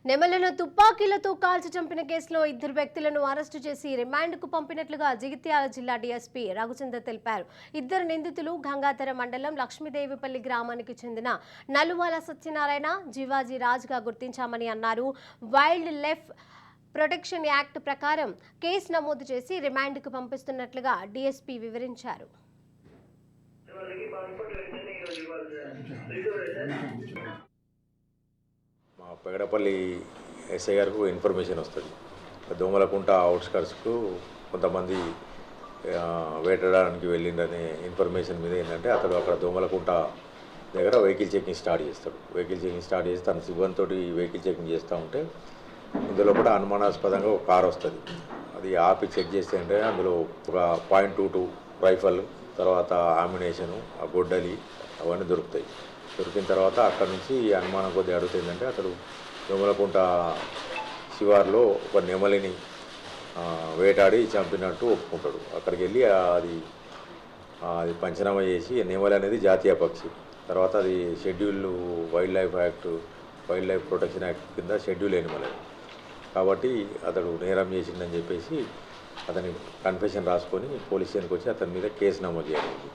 నెమలను తుపాకీలతో కాల్చి చంపిన కేసులో 2 వ్యక్తులను అరెస్టు చేసి రిమాండ్కు పంపినట్లుగా జగిత్యాల జిల్లా డీఎస్పీ రఘుచంద్ర తెలిపారు. 2 నిందితులు గంగాధర మండలం లక్ష్మీదేవిపల్లి గ్రామానికి చెందిన నలువాల సత్యనారాయణ, జీవాజీ రాజ్గా గుర్తించామని అన్నారు. వైల్డ్ లైఫ్ ప్రొటెక్షన్ యాక్ట్ ప్రకారం కేసు నమోదు చేసి రిమాండ్కు పంపిస్తున్నట్లుగా డీఎస్పీ వివరించారు. మా పెగడపల్లి ఎస్ఐ గారికి ఇన్ఫర్మేషన్ వస్తుంది. దోమలకుంట అవుట్స్కట్స్కు కొంతమంది వేటడానికి వెళ్ళిండనే ఇన్ఫర్మేషన్ మీద ఏంటంటే అతడు అక్కడ దోమలకుంట దగ్గర వెహికల్ చెకింగ్ స్టార్ట్ చేస్తాడు. వెహికల్ చెకింగ్ స్టార్ట్ చేసి తన సిబ్బందితో వెహికల్ చెకింగ్ చేస్తూ ఉంటే ఇందులో కూడా అనుమానాస్పదంగా ఒక కారు వస్తుంది. అది ఆపి చెక్ చేస్తే అంటే అందులో ఒక .22 రైఫల్, తర్వాత ఆమ్యునేషను, ఆ గొడ్డలి అవన్నీ దొరుకుతాయి. దొరికిన తర్వాత అక్కడ నుంచి అనుమానం కొద్దిగా అడుగుతుందంటే అతడు దోమలకుంట శివార్లో ఒక నెమలిని వేటాడి చంపినట్టు ఒప్పుకుంటాడు. అక్కడికి వెళ్ళి అది పంచనామా చేసి నెమలి అనేది జాతీయ పక్షి, తర్వాత అది schedule wild life protection act కింద షెడ్యూల్ ఎనిమల్ కాబట్టి అతడు నేరం చేసిందని చెప్పేసి అతని కన్ఫెషన్ రాసుకొని పోలీస్ స్టేషన్కి వచ్చి అతని మీద కేసు నమోదు చేయాలి.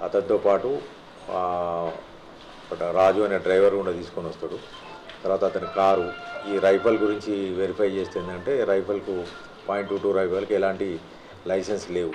అతనితో పాటు రాజు అనే డ్రైవర్ కూడా తీసుకొని వస్తాడు. తర్వాత అతని కారు, ఈ రైఫల్ గురించి వెరిఫై చేస్తే ఏంటంటే రైఫల్కు .22 రైఫల్కి ఎలాంటి లైసెన్స్ లేవు.